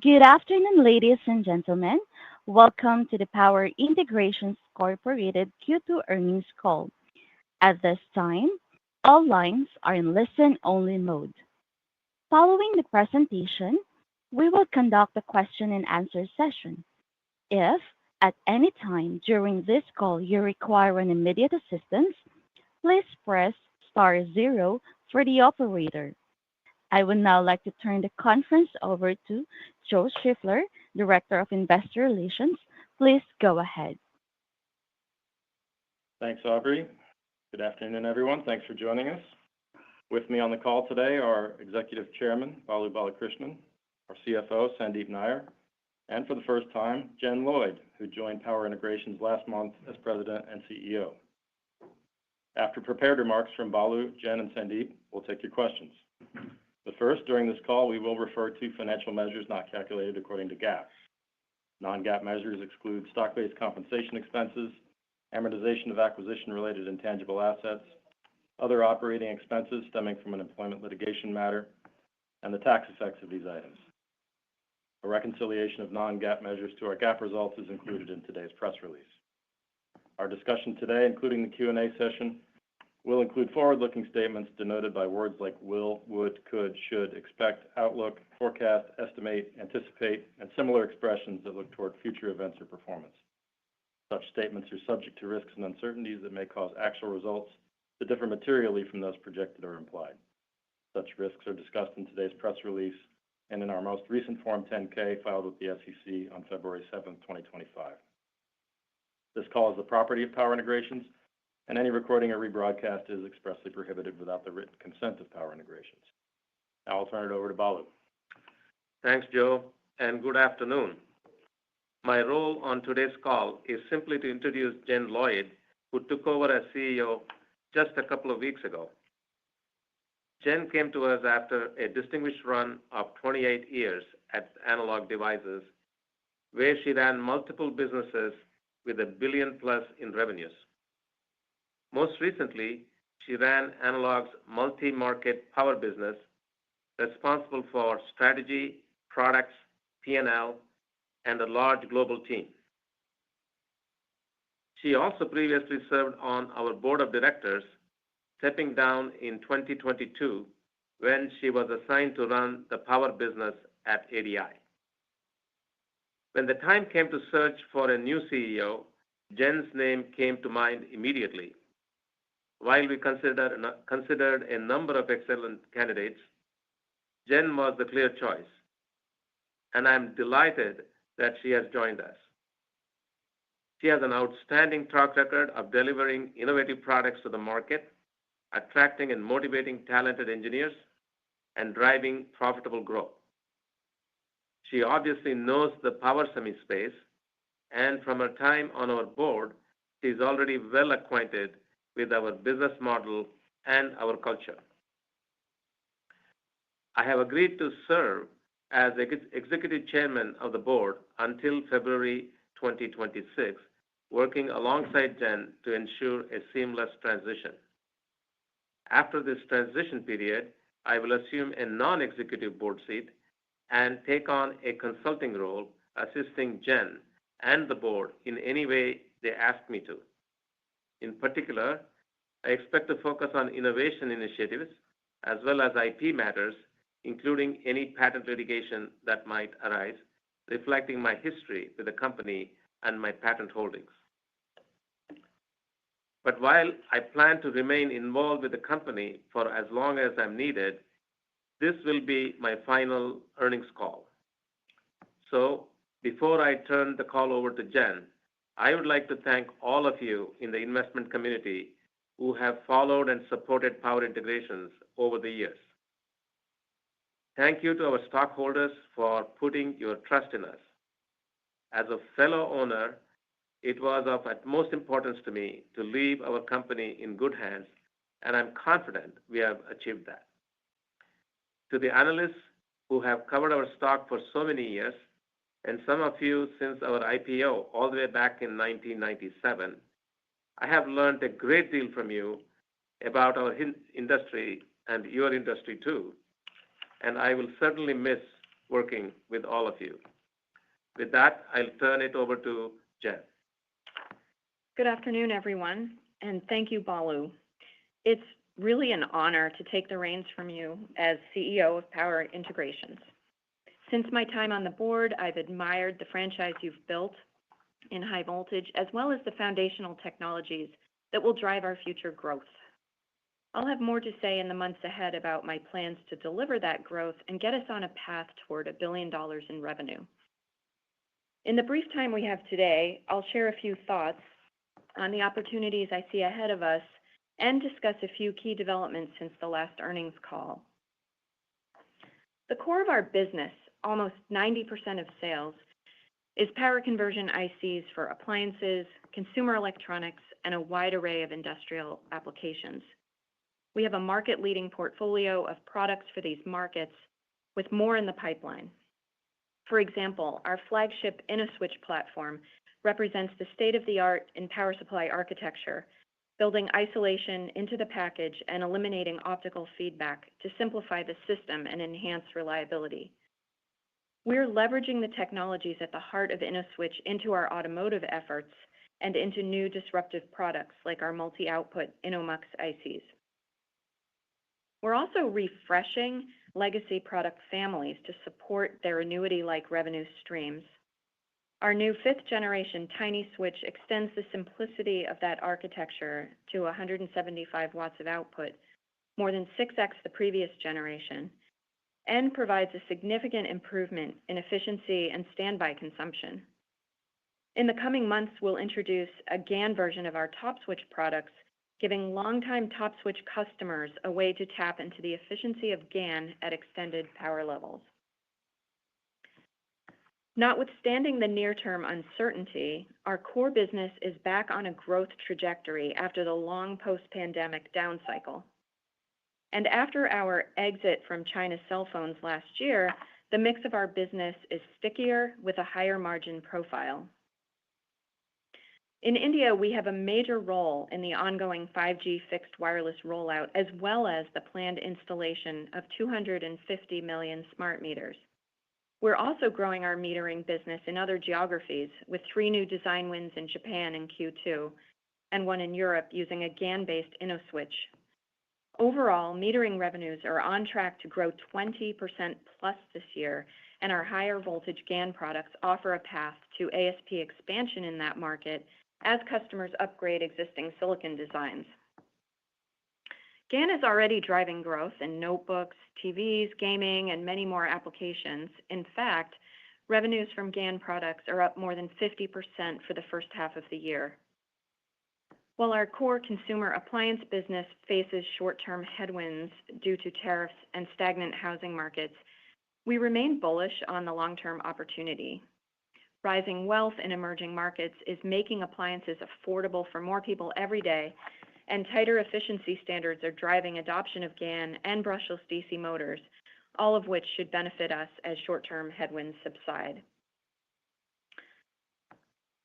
Good afternoon, ladies and gentlemen. Welcome to the Power Integrations Corporated Q2 earnings call. At this time, all lines are in listen-only mode. Following the presentation, we will conduct a question and answer session. If at any time during this call you require an immediate assistance, please press star zero for the operator. I would now like to turn the conference over to Joe Schiffler, Director of Investor Relations. Please go ahead. Thanks, Aubrey. Good afternoon, everyone. Thanks for joining us. With me on the call today are Executive Chairman Balu Balakrishnan, our CFO Sandeep Nair, and for the first time, Jen Lloyd, who joined Power Integrations last month as President and CEO. After prepared remarks from Balu, Jen, and Sandeep, we'll take your questions. But first, during this call, we will refer to financial measures not calculated according to GAAP. Non-GAAP measures exclude stock-based compensation expenses, amortization of acquisition-related intangible assets, other operating expenses stemming from an employment litigation matter, and the tax effects of these items. A reconciliation of non-GAAP measures to our GAAP results is included in today's press release. Our discussion today, including the Q&A session, will include forward-looking statements denoted by words like will, would, could, should, expect, outlook, forecast, estimate, anticipate, and similar expressions that look toward future events or performance. Such statements are subject to risks and uncertainties that may cause actual results to differ materially from those projected or implied. Such risks are discussed in today's press release and in our most recent Form 10-K filed with the SEC on February 7, 2025. This call is the property of Power Integrations, and any recording or rebroadcast is expressly prohibited without the written consent of Power Integrations. Now I'll turn it over to Balu. Thanks, Joe, and good afternoon. My role on today's call is simply to introduce Jen Lloyd, who took over as CEO just a couple of weeks ago. Jen came to us after a distinguished run of 28 years at Analog Devices, where she ran multiple businesses with $1 billion plus in revenues. Most recently, she ran Analog's multi-market power business, responsible for strategy, products, P&L, and a large global team. She also previously served on our board of directors, stepping down in 2022 when she was assigned to run the power business at ADI. When the time came to search for a new CEO, Jen's name came to mind immediately. While we considered a number of excellent candidates, Jen was the clear choice, and I'm delighted that she has joined us. She has an outstanding track record of delivering innovative products to the market, attracting and motivating talented engineers, and driving profitable growth. She obviously knows the power semi space, and from her time on our board, she is already well acquainted with our business model and our culture. I have agreed to serve as Executive Chairman of the board until February 2026, working alongside Jen to ensure a seamless transition. After this transition period, I will assume a non-executive board seat and take on a consulting role, assisting Jen and the board in any way they ask me to. In particular, I expect to focus on innovation initiatives as well as IP matters, including any patent litigation that might arise, reflecting my history with the company and my patent holdings. But while I plan to remain involved with the company for as long as I'm needed, this will be my final earnings call. So before I turn the call over to Jen, I would like to thank all of you in the investment community who have followed and supported Power Integrations over the years. Thank you to our stockholders for putting your trust in us. As a fellow owner, it was of utmost importance to me to leave our company in good hands, and I'm confident we have achieved that. To the analysts who have covered our stock for so many years, and some of you since our IPO all the way back in 1997, I have learned a great deal from you about our industry and your industry too, and I will certainly miss working with all of you. With that, I'll turn it over to Jen. Good afternoon, everyone, and thank you, Balu. It's really an honor to take the reins from you as CEO of Power Integrations. Since my time on the board, I've admired the franchise you've built in high voltage, as well as the foundational technologies that will drive our future growth. I'll have more to say in the months ahead about my plans to deliver that growth and get us on a path toward $1 billion in revenue. In the brief time we have today, I'll share a few thoughts on the opportunities I see ahead of us and discuss a few key developments since the last earnings call. The core of our business, almost 90% of sales, is power conversion ICs for appliances, consumer electronics, and a wide array of industrial applications. We have a market-leading portfolio of products for these markets, with more in the pipeline. For example, our flagship InnoSwitch platform represents the state-of-the-art in power supply architecture, building isolation into the package and eliminating optical feedback to simplify the system and enhance reliability. We're leveraging the technologies at the heart of InnoSwitch into our automotive efforts and into new disruptive products like our multi-output InnoMux ICs. We're also refreshing legacy product families to support their annuity-like revenue streams. Our new 5th generation Tiny Switch extends the simplicity of that architecture to 175 watts of output, more than 6x the previous generation, and provides a significant improvement in efficiency and standby consumption. In the coming months, we'll introduce a GaN version of our Top Switch products, giving longtime Top Switch customers a way to tap into the efficiency of GaN at extended power levels. Notwithstanding the near-term uncertainty, our core business is back on a growth trajectory after the long post-pandemic down cycle. And after our exit from China cell phones last year, the mix of our business is stickier with a higher margin profile. In India, we have a major role in the ongoing 5G fixed wireless rollout, as well as the planned installation of 250 million smart meters. We're also growing our metering business in other geographies, with 3 new design wins in Japan in Q2 and 1 in Europe using a GaN-based InnoSwitch. Overall, metering revenues are on track to grow 20% plus this year, and our higher voltage GaN products offer a path to ASP expansion in that market as customers upgrade existing silicon designs. GaN is already driving growth in notebooks, TVs, gaming, and many more applications. In fact, revenues from GaN products are up more than 50% for the first half of the year. While our core consumer appliance business faces short-term headwinds due to tariffs and stagnant housing markets, we remain bullish on the long-term opportunity. Rising wealth in emerging markets is making appliances affordable for more people every day, and tighter efficiency standards are driving adoption of GaN and brushless DC motors, all of which should benefit us as short-term headwinds subside.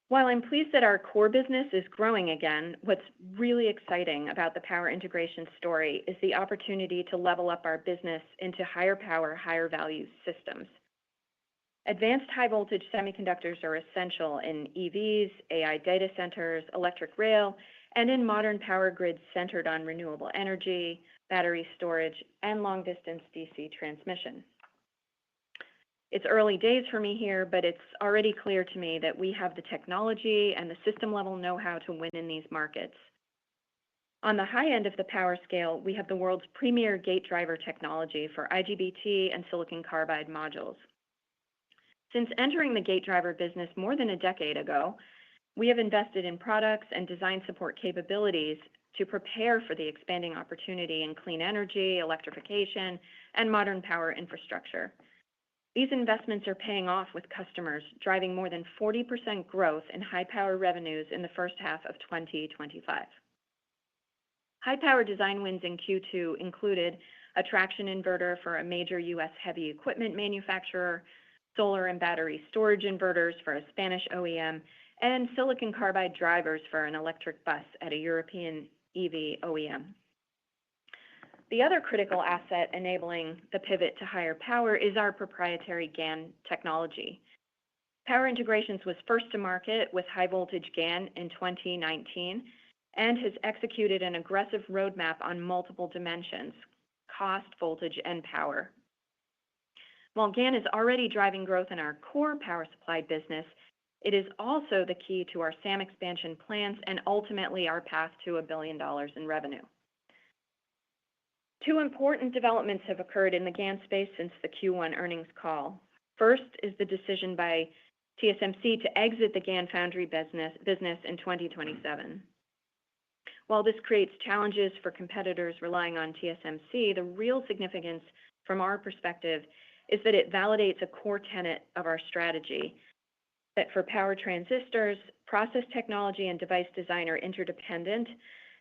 While I'm pleased that our core business is growing again, what's really exciting about the Power Integrations story is the opportunity to level up our business into higher power, higher value systems. Advanced high voltage semiconductors are essential in EVs, AI data centers, electric rail, and in modern power grids centered on renewable energy, battery storage, and long-distance DC transmission. It's early days for me here, but it's already clear to me that we have the technology and the system-level know-how to win in these markets. On the high end of the power scale, we have the world's premier gate driver technology for IGBT and silicon carbide modules. Since entering the gate driver business more than a decade ago, we have invested in products and design support capabilities to prepare for the expanding opportunity in clean energy, electrification, and modern power infrastructure. These investments are paying off with customers, driving more than 40% growth in high power revenues in the first half of 2025. High power design wins in Q2 included a traction inverter for a major U.S. heavy equipment manufacturer, solar and battery storage inverters for a Spanish OEM, and silicon carbide drivers for an electric bus at a European EV OEM. The other critical asset enabling the pivot to higher power is our proprietary GaN technology. Power Integrations was first to market with high voltage GaN in 2019 and has executed an aggressive roadmap on multiple dimensions: cost, voltage, and power. While GaN is already driving growth in our core power supply business, it is also the key to our SAM expansion plans and ultimately our path to $1 billion in revenue. Two important developments have occurred in the GaN space since the Q1 earnings call. First is the decision by TSMC to exit the GaN foundry business in 2027. While this creates challenges for competitors relying on TSMC, the real significance from our perspective is that it validates a core tenet of our strategy, that for power transistors, process technology and device design are interdependent,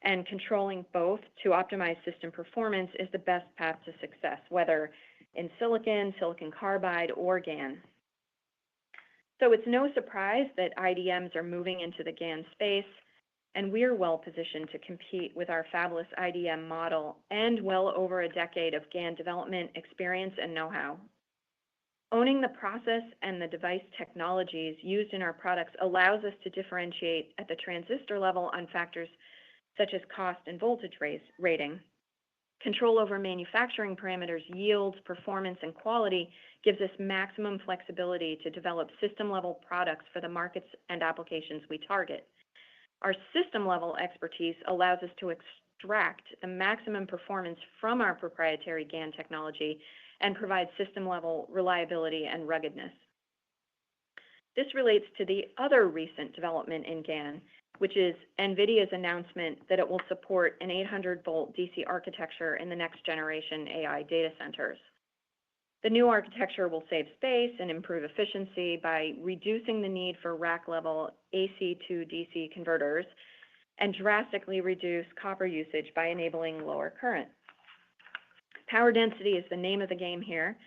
and controlling both to optimize system performance is the best path to success, whether in silicon, silicon carbide, or GaN. So it's no surprise that IDMs are moving into the GaN space, and we're well positioned to compete with our fabless IDM model and well over a decade of GaN development experience and know-how. Owning the process and the device technologies used in our products allows us to differentiate at the transistor level on factors such as cost and voltage rating. Control over manufacturing parameters, yields, performance, and quality gives us maximum flexibility to develop system-level products for the markets and applications we target. Our system-level expertise allows us to extract the maximum performance from our proprietary GaN technology and provide system-level reliability and ruggedness. This relates to the other recent development in GaN, which is NVIDIA's announcement that it will support an 800-volt DC architecture in the next generation AI data centers. The new architecture will save space and improve efficiency by reducing the need for rack-level AC to DC converters and drastically reduce copper usage by enabling lower current. Power density is the name of the game here,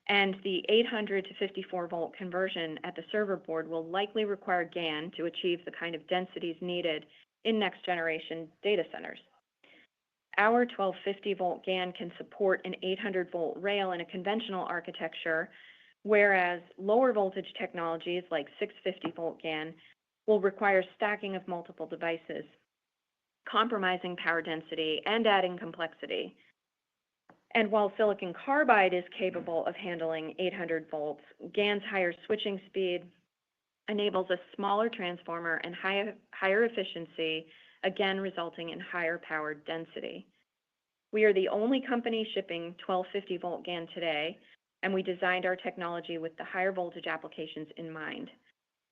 and the 800 to 54 volt conversion at the server board will likely require GaN to achieve the kind of densities needed in next generation data centers. Our 1250 volt GaN can support an 800 volt rail in a conventional architecture, whereas lower voltage technologies like 650 volt GaN will require stacking of multiple devices, compromising power density and adding complexity. And while silicon carbide is capable of handling 800 volts, GaN's higher switching speed enables a smaller transformer and higher efficiency, again resulting in higher power density. We are the only company shipping 1250 volt GaN today, and we designed our technology with the higher voltage applications in mind.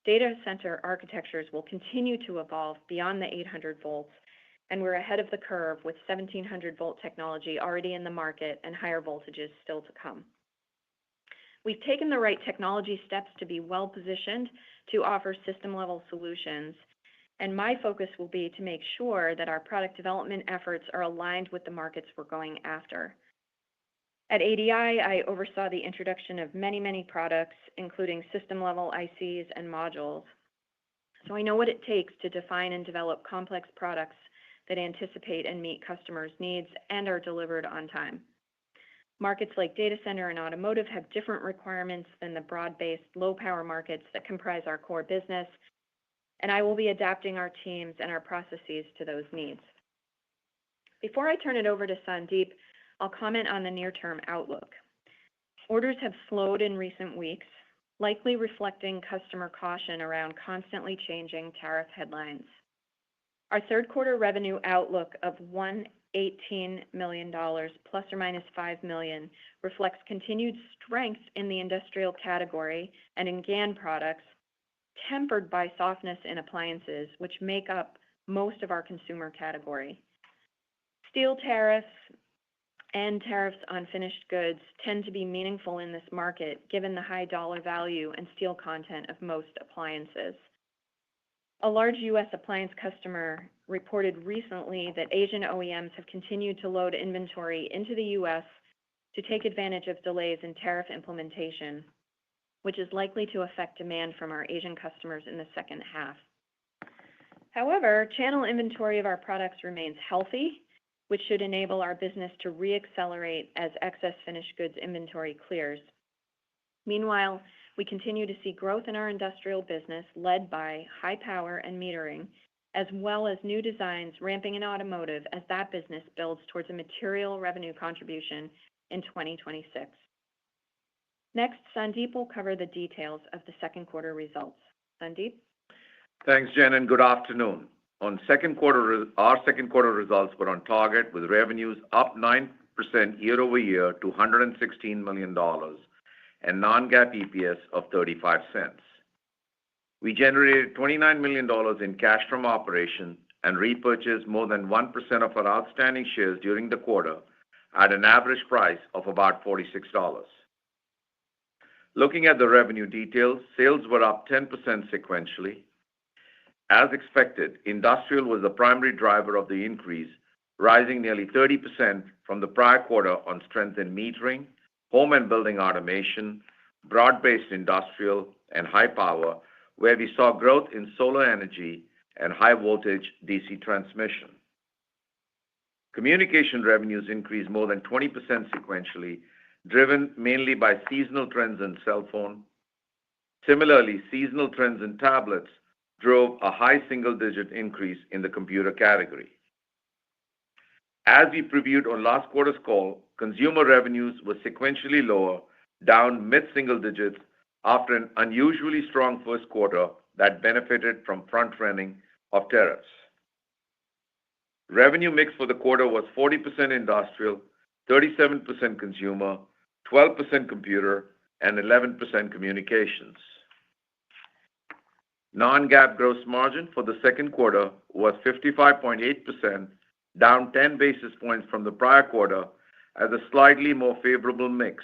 Data center architectures will continue to evolve beyond the 800 volts, and we're ahead of the curve with 1700 volt technology already in the market and higher voltages still to come. We've taken the right technology steps to be well positioned to offer system level solutions, and my focus will be to make sure that our product development efforts are aligned with the markets we're going after. At ADI, I oversaw the introduction of many products, including system level ICs and modules. So I know what it takes to define and develop complex products that anticipate and meet customers' needs and are delivered on time. Markets like data center and automotive have different requirements than the broad-based low-power markets that comprise our core business, and I will be adapting our teams and our processes to those needs. Before I turn it over to Sandeep, I'll comment on the near-term outlook. Orders have slowed in recent weeks, likely reflecting customer caution around constantly changing tariff headlines. Our third quarter revenue outlook of $118 million plus or minus $5 million reflects continued strength in the industrial category and in GaN products, tempered by softness in appliances, which make up most of our consumer category. Steel tariffs and tariffs on finished goods tend to be meaningful in this market, given the high dollar value and steel content of most appliances. A large U.S. appliance customer reported recently that Asian OEMs have continued to load inventory into the U.S. to take advantage of delays in tariff implementation, which is likely to affect demand from our Asian customers in the second half. However, channel inventory of our products remains healthy, which should enable our business to re-accelerate as excess finished goods inventory clears. Meanwhile, we continue to see growth in our industrial business led by high power and metering, as well as new designs ramping in automotive as that business builds towards a material revenue contribution in 2026. Next, Sandeep will cover the details of the second quarter results. Sandeep? Thanks, Jen, and good afternoon. Our second quarter results were on target with revenues up 9% year over year to $116 million and non-GAAP EPS of 35 cents. We generated $29 million in cash from operations and repurchased more than 1% of our outstanding shares during the quarter at an average price of about $46. Looking at the revenue details, sales were up 10% sequentially. As expected, industrial was the primary driver of the increase, rising nearly 30% from the prior quarter on strength in metering, home and building automation, broad-based industrial, and high power, where we saw growth in solar energy and high-voltage DC transmission. Communication revenues increased more than 20% sequentially, driven mainly by seasonal trends in cell phone. Similarly, seasonal trends in tablets drove a high single-digit increase in the computer category. As we previewed on last quarter's call, consumer revenues were sequentially lower, down mid-single digits after an unusually strong first quarter that benefited from front-running of tariffs. Revenue mix for the quarter was 40% industrial, 37% consumer, 12% computer, and 11% communications. Non-GAAP gross margin for the second quarter was 55.8%, down 10 basis points from the prior quarter, as a slightly more favorable mix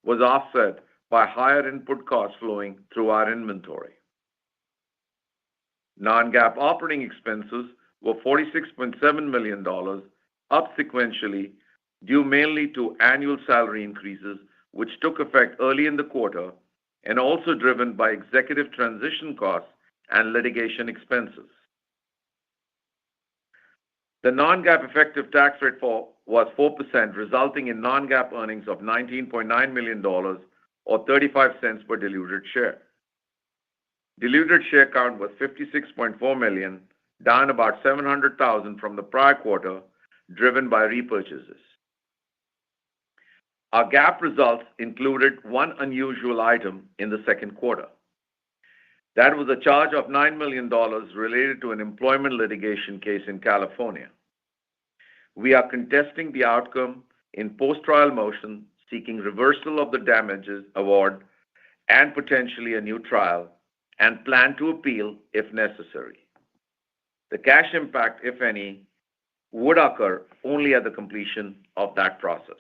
was offset by higher input costs flowing through our inventory. Non-GAAP operating expenses were $46.7 million, up sequentially, due mainly to annual salary increases, which took effect early in the quarter, and also driven by executive transition costs and litigation expenses. The non-GAAP effective tax rate was 4%, resulting in non-GAAP earnings of $19.9 million, or 35 cents per diluted share. Diluted share count was 56.4 million, down about 700,000 from the prior quarter, driven by repurchases. Our GAAP results included one unusual item in the second quarter. That was a charge of $9 million related to an employment litigation case in California. We are contesting the outcome in post-trial motion, seeking reversal of the damages award and potentially a new trial, and plan to appeal if necessary. The cash impact, if any, would occur only at the completion of that process.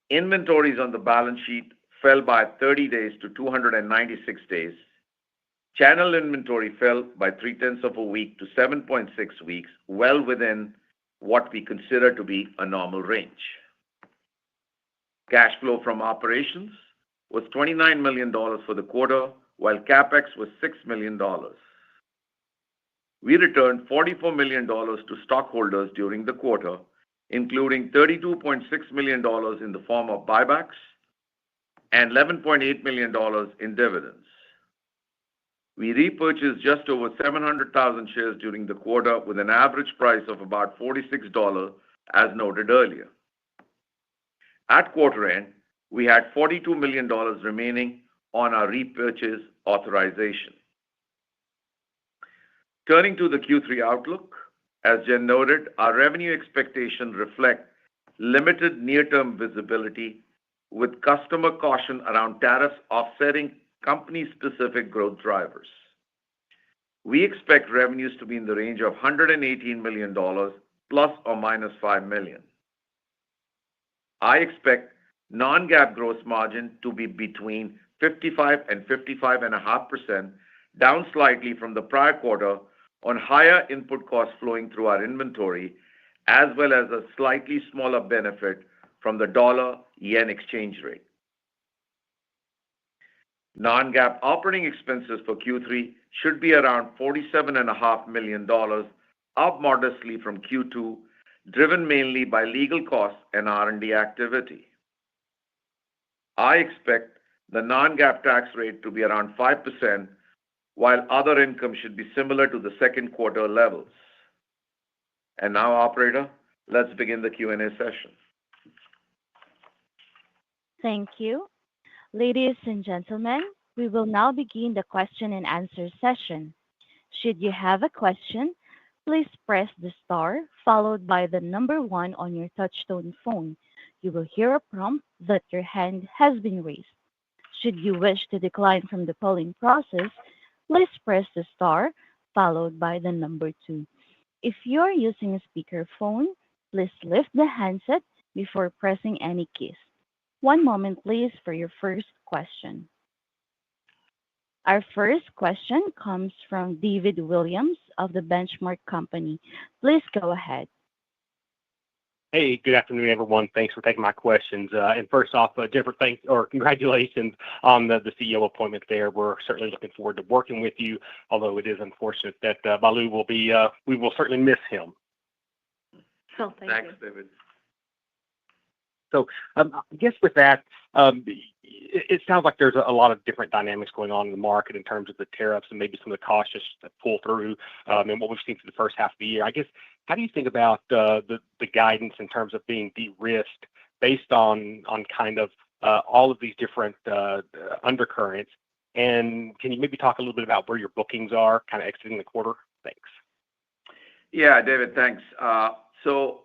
Inventories on the balance sheet fell by 30 days to 296 days. Channel inventory fell by 0.3 of a week to 7.6 weeks, well within what we consider to be a normal range. Cash flow from operations was $29 million for the quarter, while CapEx was $6 million. We returned $44 million to stockholders during the quarter, including $32.6 million in the form of buybacks and $11.8 million in dividends. We repurchased just over 700,000 shares during the quarter with an average price of about $46, as noted earlier. At quarter end, we had $42 million remaining on our repurchase authorization. Turning to the Q3 outlook, as Jen noted, our revenue expectations reflect limited near-term visibility, with customer caution around tariffs offsetting company-specific growth drivers. We expect revenues to be in the range of $118 million plus or minus $5 million. I expect non-GAAP gross margin to be between 55 and 55.5%, down slightly from the prior quarter on higher input costs flowing through our inventory, as well as a slightly smaller benefit from the dollar-yen exchange rate. Non-GAAP operating expenses for Q3 should be around $47.5 million, up modestly from Q2 driven mainly by legal costs and R&D activity. I expect the non-GAAP tax rate to be around 5%, while other income should be similar to the second quarter levels. And now, operator, let's begin the Q&A session. Thank you. Ladies and gentlemen, we will now begin the question and answer session. Should you have a question, please press the star followed by the number one on your touchtone phone. You will hear a prompt that your hand has been raised. Should you wish to decline from the polling process, please press the star followed by the number two. If you are using a speakerphone, please lift the handset before pressing any keys. One moment, please, for your first question. Our first question comes from David Williams of the Benchmark Company. Please go ahead. Hey, good afternoon, everyone. Thanks for taking my questions. And first off, Jennifer, thanks or congratulations on the CEO appointment there. We're certainly looking forward to working with you, although it is unfortunate that Balu will be, we will certainly miss him. Oh, thank Thanks, you. David. So I guess with that, it sounds like there's a lot of different dynamics going on in the market in terms of the tariffs and maybe some of the cautious that pull through and what we've seen through the first half of the year. I guess, how do you think about the guidance in terms of being de-risked based on kind of all of these different undercurrents? And can you maybe talk a little bit about where your bookings are kind of exiting the quarter? Thanks. Yeah, David, thanks. So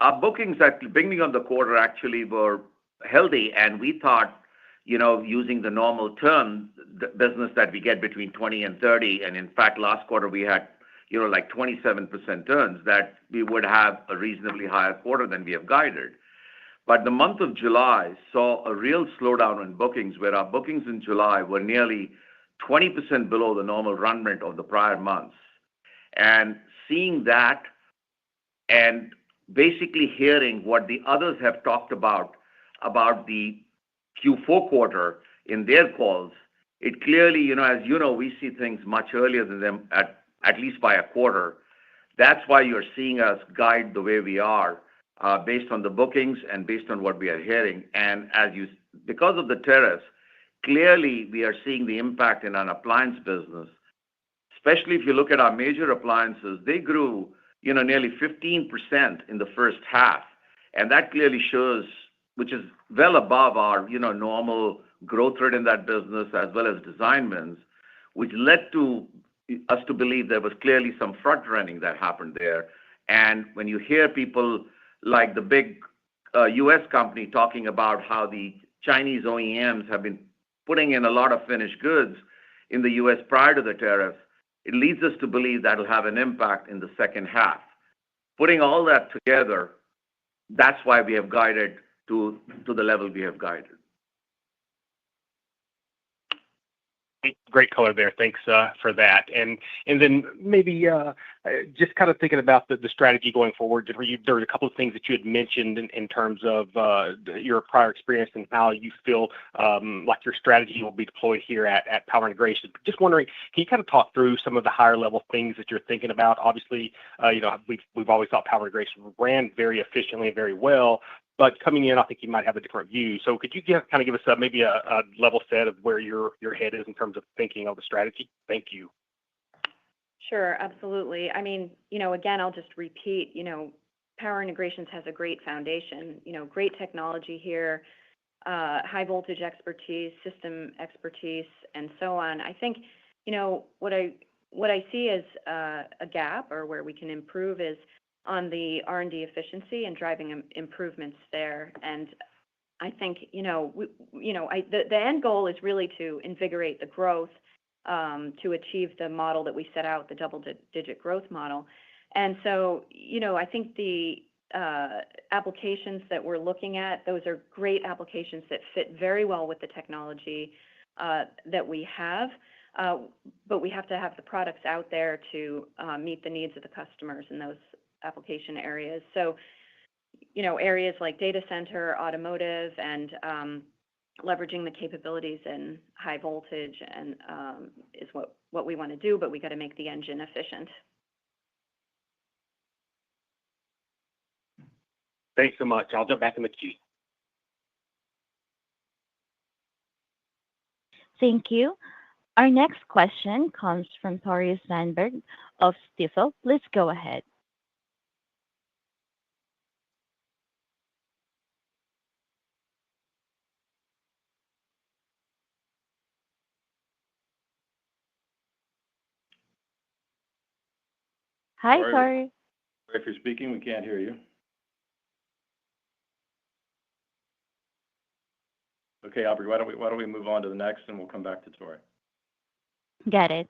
our bookings at the beginning of the quarter actually were healthy, and we thought, using the normal turn, the business that we get between 20 and 30, and in fact, last quarter we had, like 27% turns, that we would have a reasonably higher quarter than we have guided. But the month of July saw a real slowdown in bookings, where our bookings in July were nearly 20% below the normal run rate of the prior months. And seeing that and basically hearing what the others have talked about the Q4 quarter in their calls, it clearly, as you know, we see things much earlier than them, at least by a quarter. That's why you're seeing us guide the way we are, based on the bookings and based on what we are hearing. And because of the tariffs, clearly we are seeing the impact in our appliance business. Especially if you look at our major appliances, they grew, nearly 15% in the first half. And that clearly shows, which is well above our, normal growth rate in that business, as well as design wins, which led to us to believe there was clearly some front running that happened there. And when you hear people like the big U.S. company talking about how the Chinese OEMs have been putting in a lot of finished goods in the U.S. prior to the tariffs, it leads us to believe that will have an impact in the second half. Putting all that together, that's why we have guided to the level we have guided. Great color there. Thanks for that. And then maybe just kind of thinking about the strategy going forward, there were a couple of things that you had mentioned in terms of your prior experience and how you feel like your strategy will be deployed here at Power Integration. Just wondering, can you kind of talk through some of the higher level things that you're thinking about? Obviously, we've always thought Power Integration ran very efficiently and very well. But coming in, I think you might have a different view. So could you give us maybe a level set of where your head is in terms of thinking of the strategy? Thank you. Sure, absolutely. I mean, again, I'll just repeat, Power Integrations has a great foundation, great technology here, high voltage expertise, system expertise, and so on. I think, what I see as a gap or where we can improve is on the R&D efficiency and driving improvements there. And I think, the end goal is really to invigorate the growth, to achieve the model that we set out, the double-digit growth model. And so, I think the applications that we're looking at, those are great applications that fit very well with the technology that we have, but we have to have the products out there to meet the needs of the customers in those application areas. So, areas like data center, automotive, and leveraging the capabilities in high voltage and is what we want to do, but we got to make the engine efficient. Thanks so much. I'll jump back in the queue. Thank you. Our next question comes from Tore Svanberg of Stifel. Please go ahead. Hi, Sorry, Tore. if you're speaking, we can't hear you. Okay, Albert, why don't we move on to the next, and we'll come back to Tori. Got it.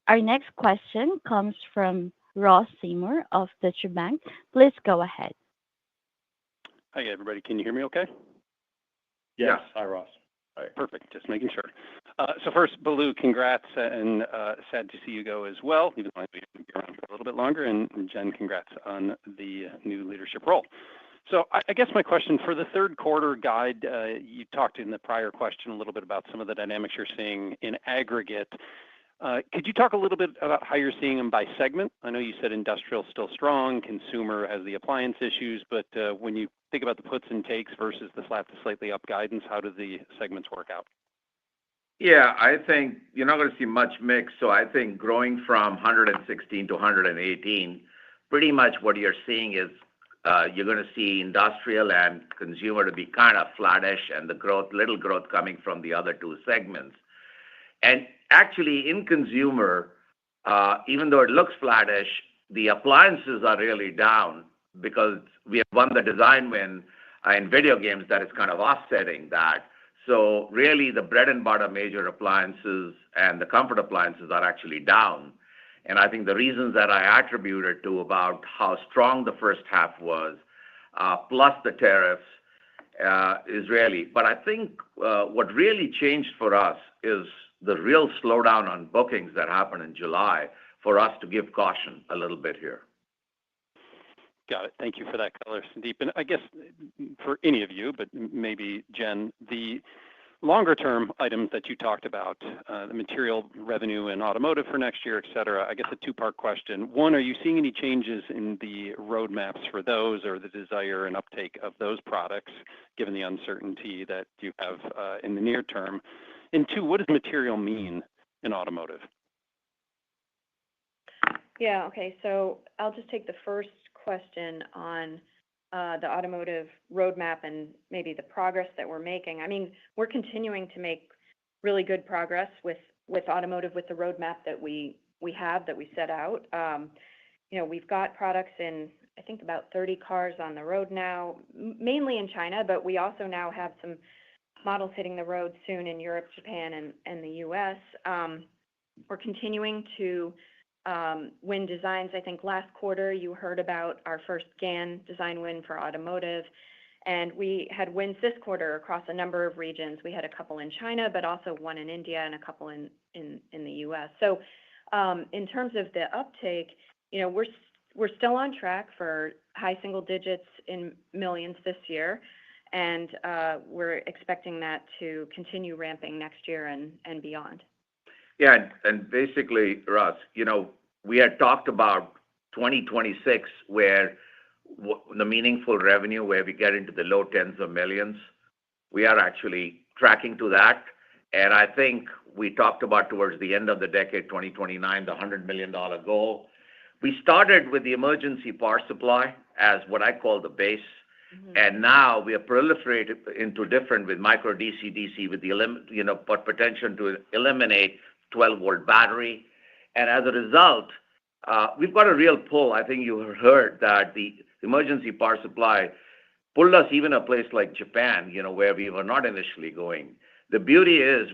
Our next question comes from Ross Seymour of Deutsche Bank. Please go ahead. Hi, everybody. Can you hear me okay? Yes. Hi, Ross. All right, perfect. Just making sure. So first, Balu, congrats, and sad to see you go as well, even though you've been around for a little bit longer. And Jen, congrats on the new leadership role. So I guess my question for the third quarter guide, you talked in the prior question a little bit about some of the dynamics you're seeing in aggregate. Could you talk a little bit about how you're seeing them by segment? I know you said industrial still strong, consumer has the appliance issues, but when you think about the puts and takes versus the flat to slightly up guidance, how do the segments work out? Yeah, I think you're not going to see much mix. So I think growing from 116 to 118, pretty much what you're seeing is you're going to see industrial and consumer to be kind of flattish, and the growth, little growth coming from the other two segments. And actually, in consumer, even though it looks flattish, the appliances are really down because we have won the design win in video games that is kind of offsetting that. So really, the bread and butter major appliances and the comfort appliances are actually down. And I think the reasons that I attributed to about how strong the first half was, plus the tariffs, is really. But I think what really changed for us is the real slowdown on bookings that happened in July for us to give caution a little bit here. Got it. Thank you for that color, Sandeep. And I guess for any of you, but maybe Jen, the longer term items that you talked about, the material revenue in automotive for next year, et cetera, I guess a two-part question. One, are you seeing any changes in the roadmaps for those or the desire and uptake of those products, given the uncertainty that you have in the near term? And two, what does material mean in automotive? Yeah, okay. So I'll just take the first question on the automotive roadmap and maybe the progress that we're making. I mean, we're continuing to make really good progress with automotive, with the roadmap that we have, that we set out. We've got products in, I think, about 30 cars on the road now, mainly in China, but we also now have some models hitting the road soon in Europe, Japan, and the US. We're continuing to win designs. I think last quarter you heard about our first GaN design win for automotive, and we had wins this quarter across a number of regions. We had a couple in China, but also one in India and a couple in the US. So in terms of the uptake, we're still on track for high single digits in millions this year, and we're expecting that to continue ramping next year and beyond. Yeah, and basically, Russ, we had talked about 2026, where the meaningful revenue, where we get into the low tens of millions, we are actually tracking to that. And I think we talked about towards the end of the decade, 2029, the $100 million goal. We started with the emergency power supply as what I call the base. Mm-hmm. And now we are proliferated into different with micro DC, with the potential to eliminate 12-volt battery. And as a result, we've got a real pull. I think you heard that the emergency power supply pulled us even a place like Japan, where we were not initially going. The beauty is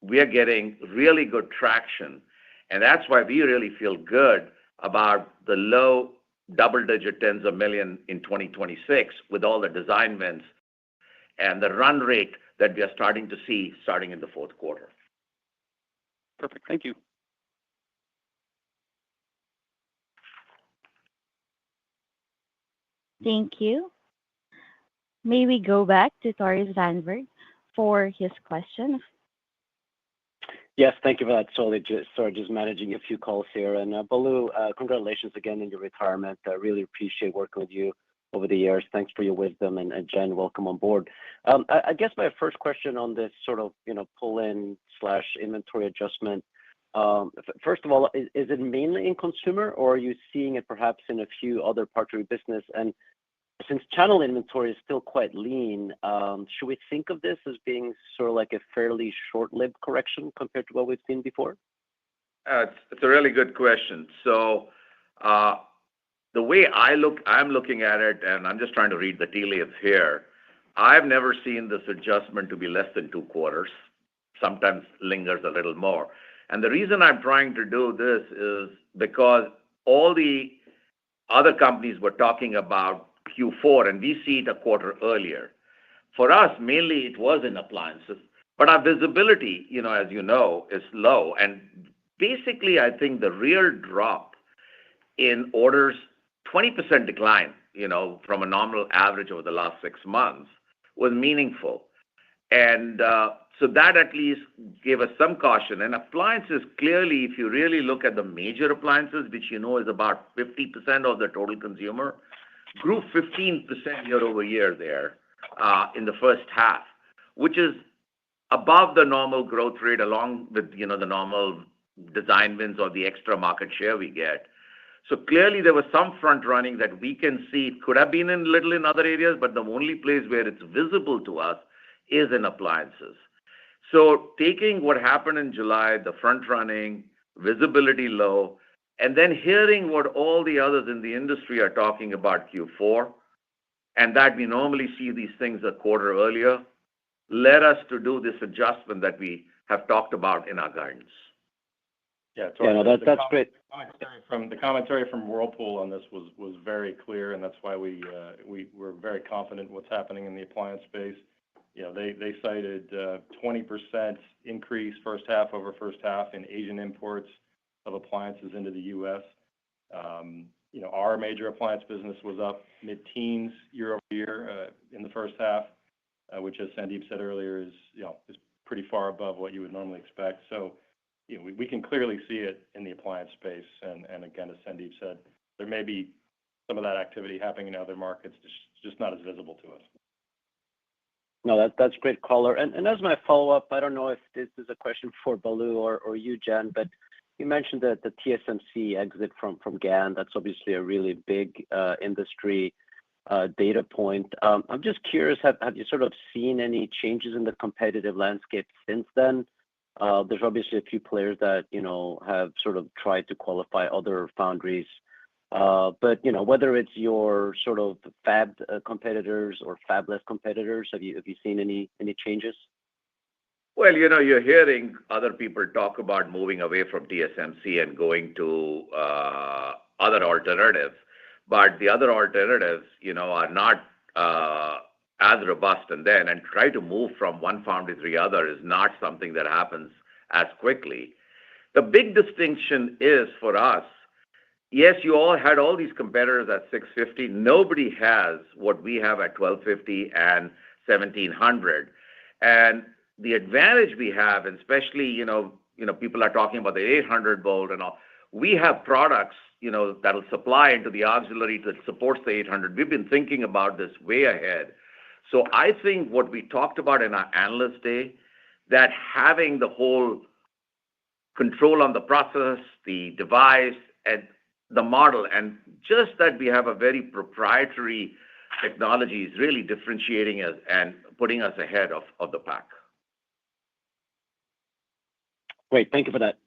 we are getting really good traction, and that's why we really feel good about the low double-digit tens of million in 2026 with all the design wins and the run rate that we are starting to see starting in the fourth quarter. Perfect. Thank you. Thank you. May we go back to Tore Svanberg for his question? Yes, thank you for that. Sorry, just managing a few calls here. And Balu, congratulations again in your retirement. I really appreciate working with you. over the years. Thanks for your wisdom, and Jen, welcome on board. I guess my first question on this sort of pull-in slash inventory adjustment. First of all, is it mainly in consumer, or are you seeing it perhaps in a few other parts of your business? And since channel inventory is still quite lean, should we think of this as being sort of like a fairly short-lived correction compared to what we've seen before? It's a really good question. So the way I'm looking at it, and I'm just trying to read the tea leaves here. I've never seen this adjustment to be less than 2 quarters. Sometimes lingers a little more. And the reason I'm trying to do this is because all the other companies were talking about Q4, and we see it a quarter earlier. For us, mainly it was in appliances, but our visibility, as you know, is low. And basically, I think the real drop in orders, 20% decline, from a nominal average over the last 6 months, was meaningful. And so that at least gave us some caution. And appliances, clearly, if you really look at the major appliances, which is about 50% of the total consumer, grew 15% year over year there in the first half, which is above the normal growth rate, along with the normal design wins or the extra market share we get. So clearly, there was some front running that we can see. It could have been a little in other areas, but the only place where it's visible to us is in appliances. So taking what happened in July, the front running, visibility low, and then hearing what all the others in the industry are talking about Q4, and that we normally see these things a quarter earlier, led us to do this adjustment that we have talked about in our guidance. Yeah, that's great. The commentary from Whirlpool on this was very clear, and that's why we were very confident in what's happening in the appliance space. They cited 20% increase first half over first half in Asian imports of appliances into the U.S. Our major appliance business was up mid-teens year over year in the first half, which, as Sandeep said earlier, is pretty far above what you would normally expect. So we can clearly see it in the appliance space. And again, as Sandeep said, there may be some of that activity happening in other markets, just not as visible to us. No, that's great color. And as my follow-up, I don't know if this is a question for Balu or you, Jen, but you mentioned that the TSMC exit from GaN. That's obviously a really big industry data point. I'm just curious, have you sort of seen any changes in the competitive landscape since then? There's obviously a few players that have sort of tried to qualify other foundries. But whether it's your sort of fab competitors or fabless competitors, have you seen any changes? Well, you're hearing other people talk about moving away from TSMC and going to other alternatives. But the other alternatives, are not as robust. And try to move from one foundry to the other is not something that happens as quickly. The big distinction is for us, yes, you all had all these competitors at 650. Nobody has what we have at 1250 and 1700. And the advantage we have, and especially, people are talking about the 800 volt and all, we have products, that'll supply into the auxiliary that supports the 800. We've been thinking about this way ahead. So I think what we talked about in our analyst day, that having the whole control on the process, the device, and the model, and just that we have a very proprietary technology is really differentiating us and putting us ahead of the pack. Great. Thank you for that.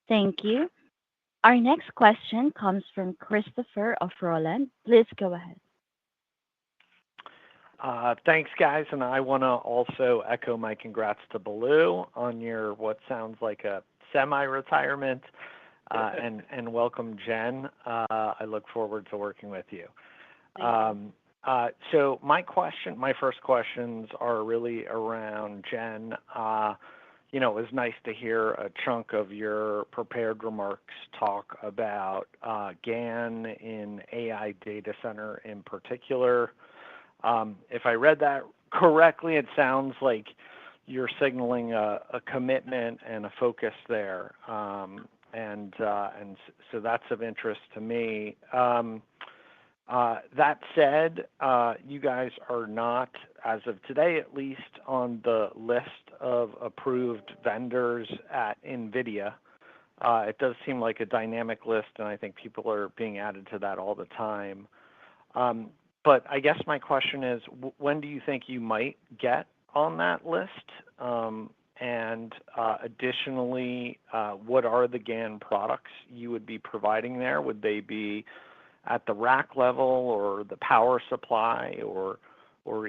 Thank you. Our next question comes from Christopher of Roland. Please go ahead. Thanks, guys. And I want to also echo my congrats to Balu on your what sounds like a semi-retirement. And welcome, Jen. I look forward to working with you. So my first questions are really around Jen. It was nice to hear a chunk of your prepared remarks talk about GaN in AI data center in particular. If I read that correctly, it sounds like you're signaling a commitment and a focus there. So that's of interest to me. That said, you guys are not, as of today at least, on the list of approved vendors at NVIDIA. It does seem like a dynamic list, and I think people are being added to that all the time. But I guess my question is, when do you think you might get on that list? And additionally, what are the GaN products you would be providing there? Would they be at the rack level or the power supply or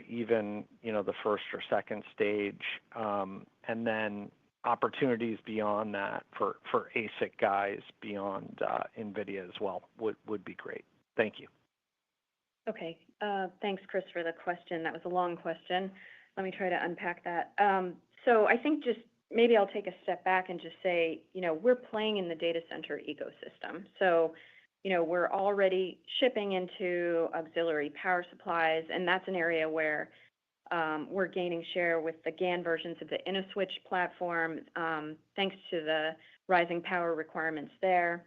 even, the first or second stage? And then opportunities beyond that for ASIC guys beyond NVIDIA as well would be great. Thank you. Okay. Thanks, Chris, for the question. That was a long question. Let me try to unpack that. So I think just maybe I'll take a step back and just say, we're playing in the data center ecosystem. So, we're already shipping into auxiliary power supplies, and that's an area where we're gaining share with the GaN versions of the InnoSwitch platform, thanks to the rising power requirements there.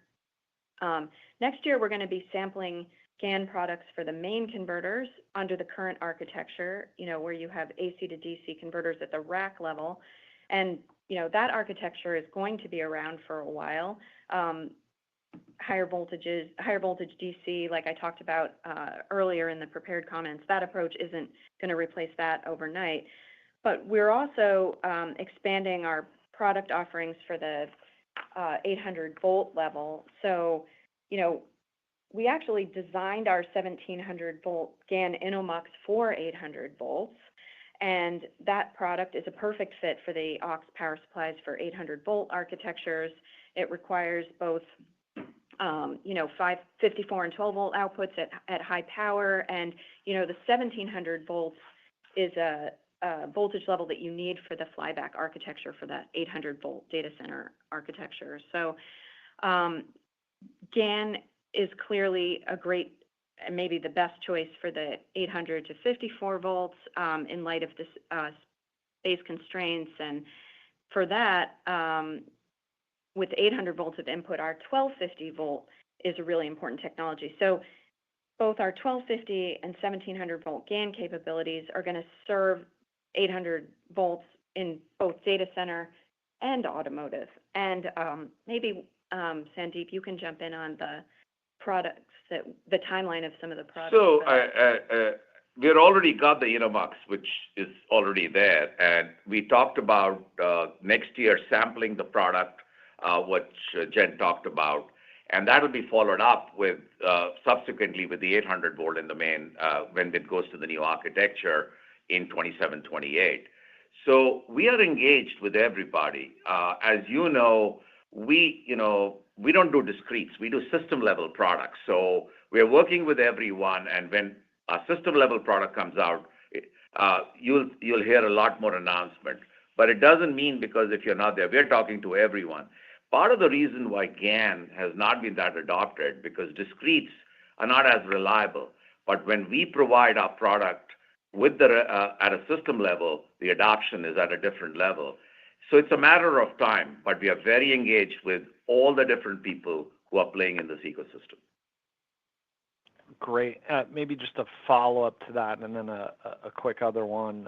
Next year, we're going to be sampling GaN products for the main converters under the current architecture, where you have AC to DC converters at the rack level. And, that architecture is going to be around for a while. Higher voltage DC, like I talked about earlier in the prepared comments, that approach isn't going to replace that overnight. But we're also expanding our product offerings for the 800 volt level. So, we actually designed our 1700 volt GaN InnoMux for 800 volts. And that product is a perfect fit for the aux power supplies for 800 volt architectures. It requires both 54 and 12 volt outputs at high power. And, the 1700 volts is a voltage level that you need for the flyback architecture for the 800 volt data center architecture. So GaN is clearly a great and maybe the best choice for the 800 to 54 volts in light of this space constraints. And for that, with 800 volts of input, our 1250 volt is a really important technology. So both our 1250 and 1700 volt GaN capabilities are going to serve 800 volts in both data center and automotive. And maybe, Sandeep, you can jump in on the products, the timeline of some of the products. So we've already got the InnoMux, which is already there. And we talked about next year sampling the product, which Jen talked about. And that will be followed up with subsequently with the 800 volt in the main when it goes to the new architecture in 27, 28. So we are engaged with everybody. As you know, we don't do discretes. We do system level products. So we're working with everyone. And when a system level product comes out, you'll hear a lot more announcement. But it doesn't mean because if you're not there, we're talking to everyone. Part of the reason why GaN has not been that adopted because discretes are not as reliable. But when we provide our product with at a system level, the adoption is at a different level. So it's a matter of time, but we are very engaged with all the different people who are playing in this ecosystem. Great. Maybe just a follow-up to that and then a quick other one.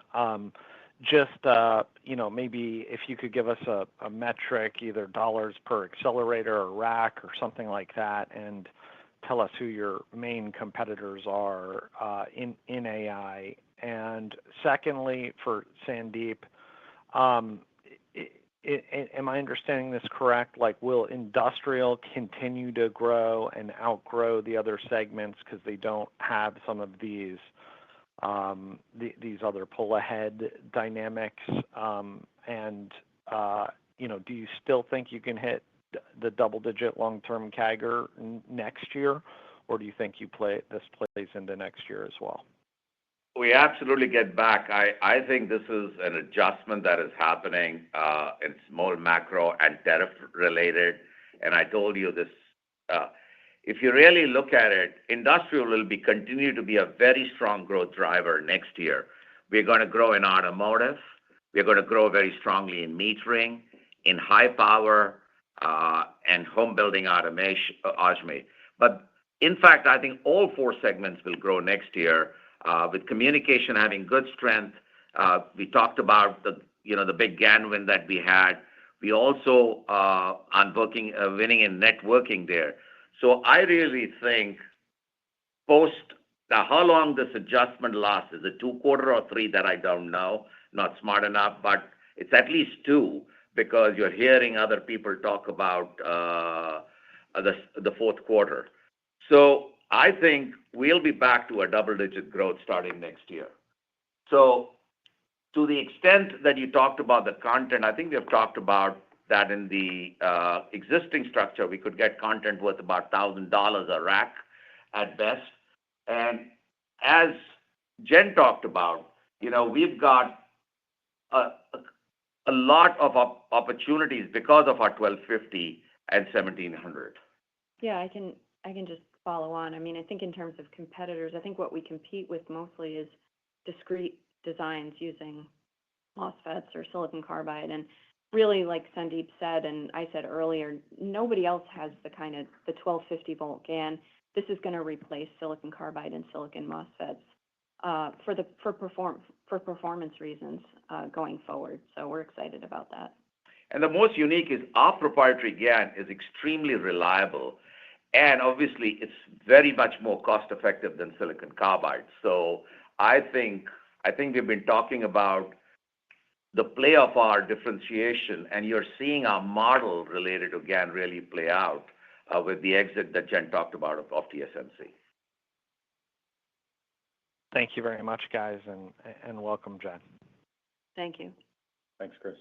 Maybe if you could give us a metric, either dollars per accelerator or rack or something like that, and tell us who your main competitors are in AI. And secondly, for Sandeep, am I understanding this correct? Like, will industrial continue to grow and outgrow the other segments because they don't have some of these other pull-ahead dynamics? Do you still think you can hit the double-digit long-term CAGR next year, or do you think this plays into next year as well? We absolutely get back. I think this is an adjustment that is happening. It's more macro and tariff related. And I told you this, if you really look at it, industrial will continue to be a very strong growth driver next year. We're going to grow in automotive. We're going to grow very strongly in metering, in high power, and home building automation. But in fact, I think all four segments will grow next year, with communication having good strength. We talked about the big GAN win that we had. We also winning in networking there. So I really think post how long this adjustment lasts, is it 2 quarters or 3, that I don't know, not smart enough, but it's at least 2 because you're hearing other people talk about the fourth quarter. So I think we'll be back to a double-digit growth starting next year. So to the extent that you talked about the content, I think we have talked about that in the existing structure, we could get content worth about $1,000 a rack at best. And as Jen talked about, we've got a lot of opportunities because of our 1250 and 1700. Yeah, I can just follow on. I mean, I think in terms of competitors, I think what we compete with mostly is discrete designs using MOSFETs or silicon carbide. And really, like Sandeep said, and I said earlier, nobody else has the 1250 volt GaN. This is going to replace silicon carbide and silicon MOSFETs for performance reasons going forward. So we're excited about that. And the most unique is our proprietary GaN is extremely reliable. And obviously, it's very much more cost effective than silicon carbide. So I think we've been talking about the play of our differentiation, and you're seeing our model related to GaN really play out with the exit that Jen talked about of TSMC. Thank you very much, guys, and welcome, Jen. Thank you. Thanks, Chris.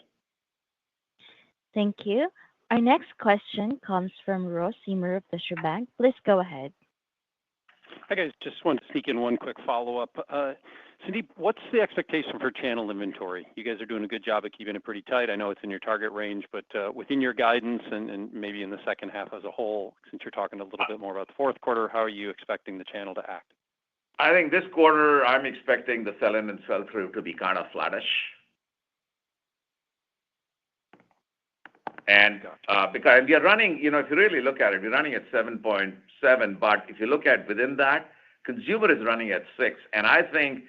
Thank you. Our next question comes from Ross Seamer of Deutsche Bank. Please go ahead. Hi, guys. Just wanted to sneak in one quick follow-up. Sandeep, what's the expectation for channel inventory? You guys are doing a good job of keeping it pretty tight. I know it's in your target range, but within your guidance and maybe in the second half as a whole, since you're talking a little bit more about the fourth quarter, how are you expecting the channel to act? I think this quarter, I'm expecting the sell-in and sell-through to be kind of flattish. And because we are running, if you really look at it, we're running at 7.7, but if you look at within that, consumer is running at 6. And I think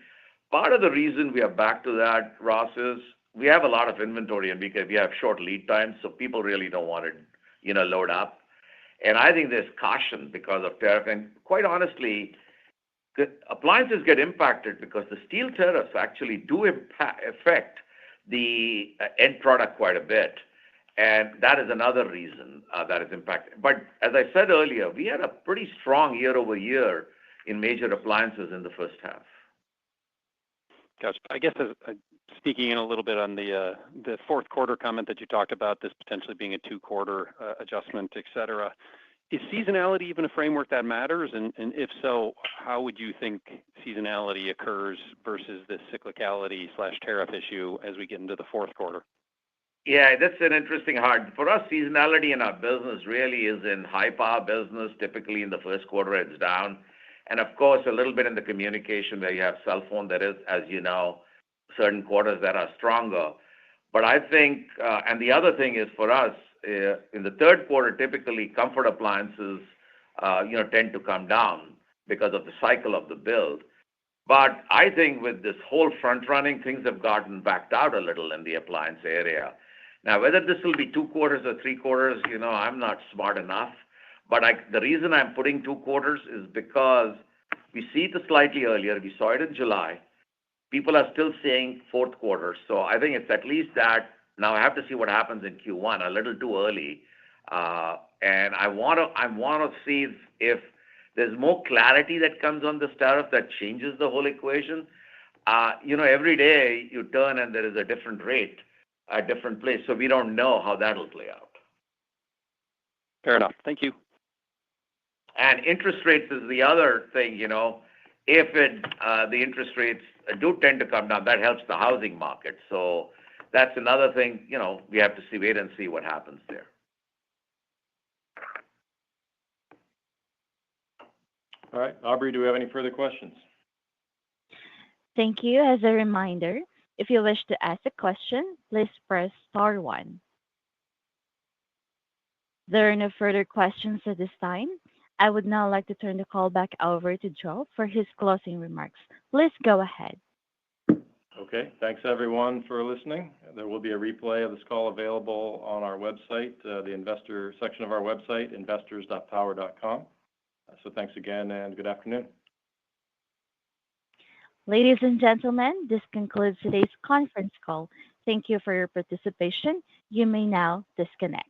part of the reason we are back to that, Ross, is we have a lot of inventory and we have short lead times, so people really don't want to, load up. And I think there's caution because of tariff. And quite honestly, the appliances get impacted because the steel tariffs actually do affect the end product quite a bit. And that is another reason that is impacted. But as I said earlier, we had a pretty strong year over year in major appliances in the first half. Gotcha. I guess speaking in a little bit on the fourth quarter comment that you talked about, this potentially being a 2-quarter adjustment, et cetera. Is seasonality even a framework that matters? And if so, how would you think seasonality occurs versus this cyclicality/tariff issue as we get into the fourth quarter? Yeah, that's an interesting hard. For us, seasonality in our business really is in high power business. Typically in the first quarter, it's down. And of course, a little bit in the communication where you have cell phone that is, as you know, certain quarters that are stronger. But I think, and the other thing is for us, in the third quarter, typically comfort appliances, tend to come down because of the cycle of the build. But I think with this whole front running, things have gotten backed out a little in the appliance area. Now, whether this will be 2 quarters or 3 quarters, I'm not smart enough. But the reason I'm putting 2 quarters is because we see it slightly earlier. We saw it in July. People are still saying fourth quarter. So I think it's at least that. Now I have to see what happens in Q1, a little too early. And I want to see if there's more clarity that comes on this tariff that changes the whole equation. Every day you turn and there is a different rate, a different place. So we don't know how that'll play out. Fair enough. Thank you. And interest rates is the other thing, if the interest rates do tend to come down, that helps the housing market. So that's another thing, we have to wait and see what happens there. All right. Aubrey, do we have any further questions? Thank you. As a reminder, if you wish to ask a question, please press star 1. There are no further questions at this time. I would now like to turn the call back over to Joe for his closing remarks. Please go ahead. Okay, thanks everyone for listening. There will be a replay of this call available on our website, the investor section of our website, investors.power.com. So thanks again and good afternoon. Ladies and gentlemen, this concludes today's conference call. Thank you for your participation. You may now disconnect.